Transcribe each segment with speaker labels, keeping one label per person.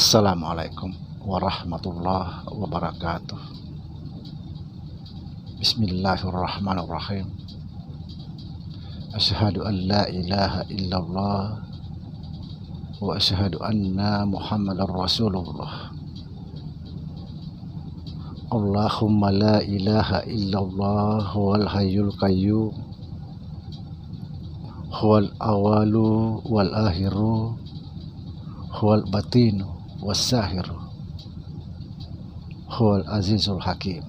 Speaker 1: Assalamualaikum warahmatullahi wabarakatuh. Bismillahirrahmanirrahim. Asyhadu an la ilaha illallah wa asyhadu anna Muhammadar Rasulullah. Allahumma la ilaha illallah wal hayyul qayyum huwal awalu wal akhiru huwal batinu was sahiru huwal azizul hakim.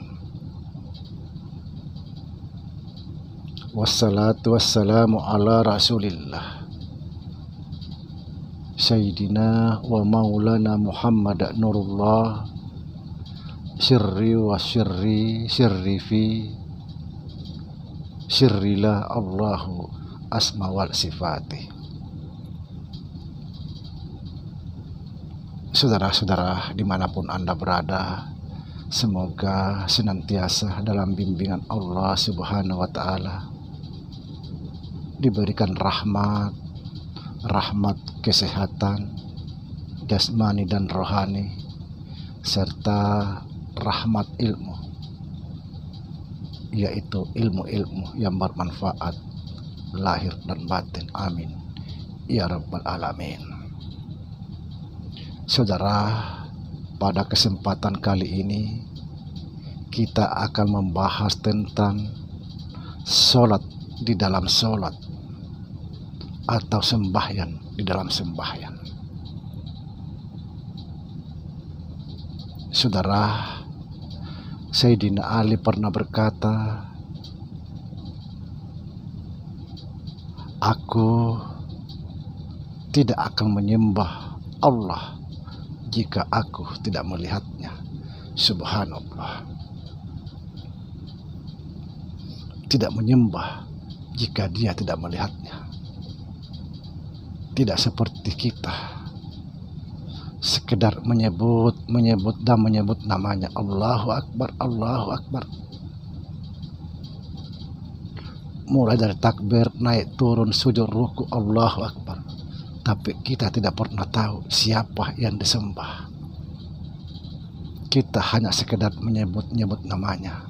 Speaker 1: Wassalatu wassalamu ala rasulillah Sayyidina wa maulana Muhammad nurullah sirri wa sirri fi sirrilah Allahu asma wal sifati. Saudara-saudara dimanapun Anda berada, semoga senantiasa dalam bimbingan Allah Subhanahu wa Ta'ala, diberikan rahmat kesehatan jasmani dan rohani, serta rahmat ilmu, yaitu ilmu-ilmu yang bermanfaat lahir dan batin. Amin ya rabbal alamin. Saudara, pada kesempatan kali ini kita akan membahas tentang sholat di dalam sholat atau sembahyang di dalam sembahyang. Saudara, Sayyidina Ali pernah berkata, aku tidak akan menyembah Allah jika aku tidak melihatnya. Subhanallah. Tidak menyembah jika dia tidak melihatnya. Tidak seperti kita sekedar menyebut namanya Allahu Akbar, Allahu Akbar, mulai dari takbir, naik turun, sujud, ruku, Allahu Akbar, tapi kita tidak pernah tahu siapa yang disembah. Kita hanya sekedar menyebut namanya,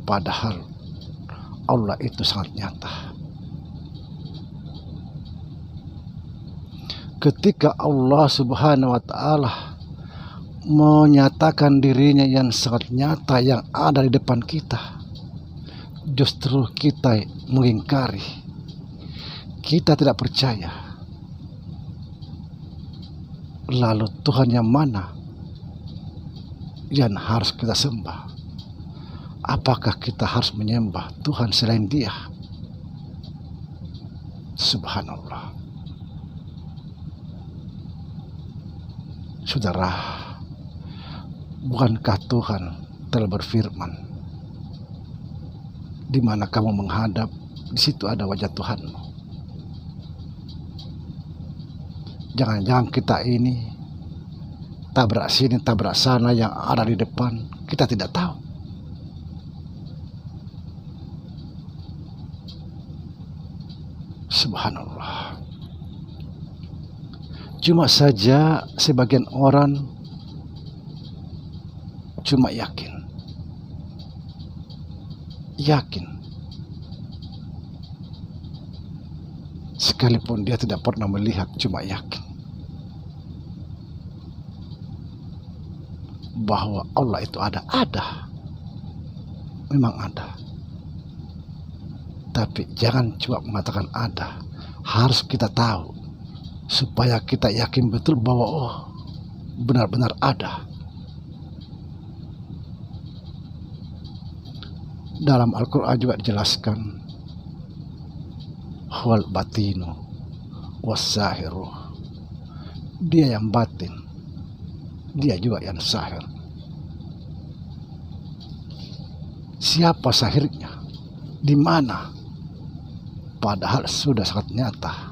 Speaker 1: padahal Allah itu sangat nyata. Ketika Allah Subhanahu wa Ta'ala menyatakan dirinya yang sangat nyata yang ada di depan kita, justru kita mengingkari, kita tidak percaya. Lalu Tuhan yang mana yang harus kita sembah? Apakah kita harus menyembah Tuhan selain Dia? Subhanallah. Saudara, bukankah Tuhan telah berfirman, di mana kamu menghadap, di situ ada wajah Tuhanmu. Jangan-jangan kita ini tabrak sini, tabrak sana, yang ada di depan kita tidak tahu. Subhanallah. Cuma saja sebagian orang cuma yakin, sekalipun dia tidak pernah melihat, cuma yakin bahwa Allah itu ada, memang ada. Tapi jangan cuma mengatakan ada, harus kita tahu, supaya kita yakin betul bahwa oh, benar-benar ada. Dalam Al-Quran juga dijelaskan, huwal batinu was sahiru, dia yang batin, dia juga yang sahir. Siapa sahirnya? Di mana? Padahal sudah sangat nyata.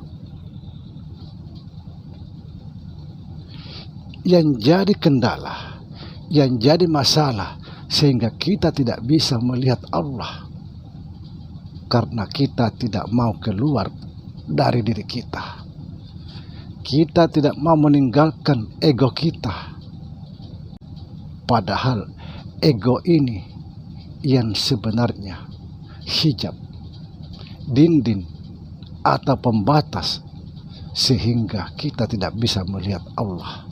Speaker 1: Yang jadi kendala, yang jadi masalah, sehingga kita tidak bisa melihat Allah, karena kita tidak mau keluar dari diri kita. Kita tidak mau meninggalkan ego kita. Padahal ego ini yang sebenarnya hijab, dinding atau pembatas sehingga kita tidak bisa melihat Allah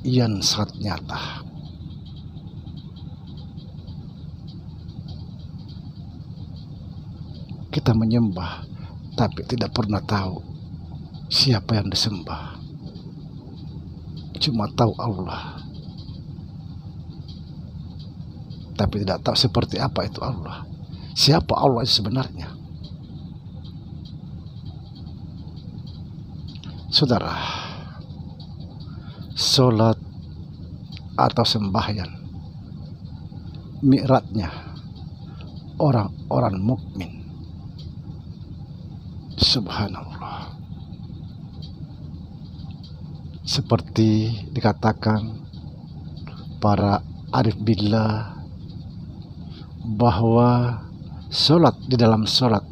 Speaker 1: yang sangat nyata. Kita menyembah tapi tidak pernah tahu siapa yang disembah. Cuma tahu Allah, tapi tidak tahu seperti apa itu Allah. Siapa Allah itu sebenarnya? Saudara, sholat atau sembahyang mi'rajnya orang-orang mukmin. Subhanallah. Seperti dikatakan para arif billah bahwa sholat di dalam sholat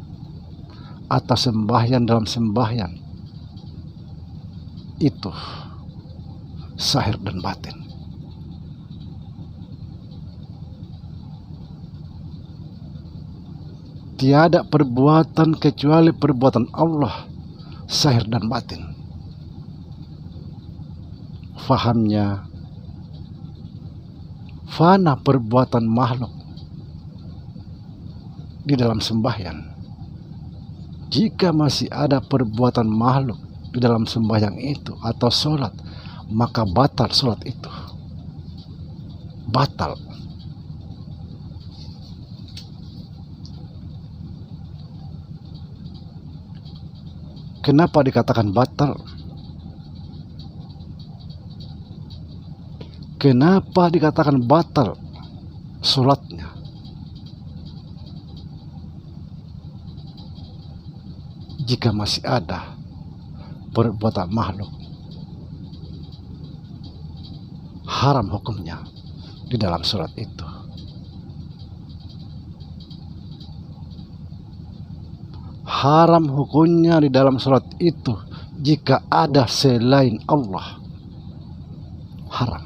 Speaker 1: atau sembahyang dalam sembahyang itu zahir dan batin. Tiada perbuatan kecuali perbuatan Allah, zahir dan batin. Fahamnya, fana perbuatan makhluk di dalam sembahyang. Jika masih ada perbuatan makhluk di dalam sembahyang itu atau sholat, maka batal sholat itu. Batal. Kenapa dikatakan batal? Kenapa dikatakan batal sholatnya? Jika masih ada perbuatan makhluk, haram hukumnya di dalam sholat itu. Haram hukumnya di dalam sholat itu jika ada selain Allah. Haram.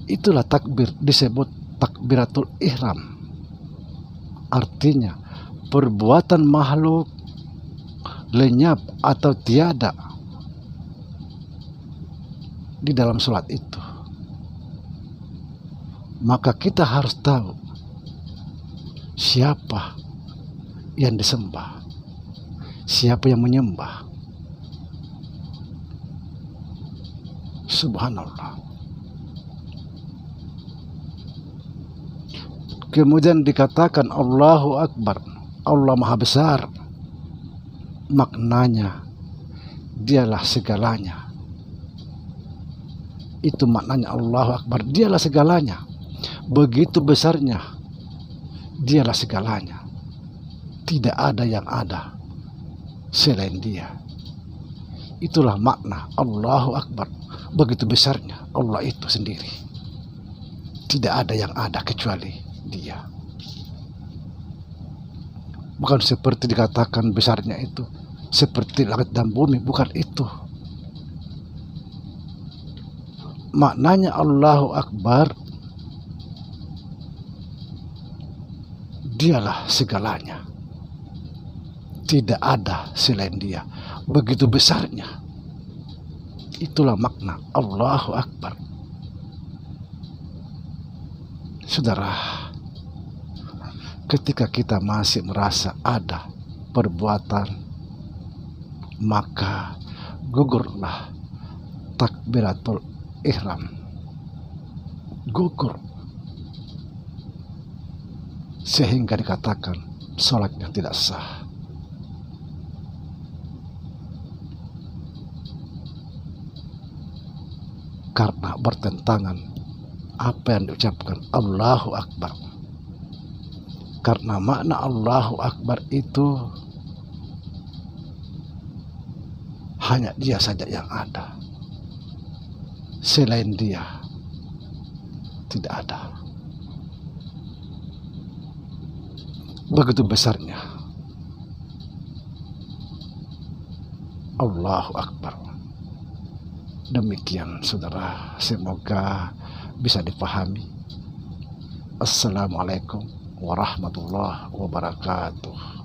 Speaker 1: Itulah takbir disebut takbiratul ihram. Artinya perbuatan makhluk lenyap atau tiada di dalam sholat itu. Maka kita harus tahu siapa yang disembah, siapa yang menyembah. Subhanallah. Kemudian dikatakan Allahu Akbar, Allah Maha Besar. Maknanya dialah segalanya. Itu maknanya Allahu Akbar, dialah segalanya. Begitu besarnya, dialah segalanya. Tidak ada yang ada selain dia. Itulah makna Allahu Akbar. Begitu besarnya Allah itu sendiri. Tidak ada yang ada kecuali dia. Bukan seperti dikatakan besarnya itu seperti langit dan bumi, bukan itu. Maknanya Allahu Akbar, dialah segalanya. Tidak ada selain dia. Begitu besarnya. Itulah makna Allahu Akbar. Saudara, ketika kita masih merasa ada perbuatan, maka gugurlah takbiratul ihram. Gugur. Sehingga dikatakan sholatnya tidak sah. Karena bertentangan apa yang diucapkan Allahu Akbar. Karena makna Allahu Akbar itu hanya dia saja yang ada. Selain dia tidak ada. Begitu besarnya. Allahu Akbar. Demikian saudara, semoga bisa dipahami. Assalamualaikum warahmatullahi wabarakatuh.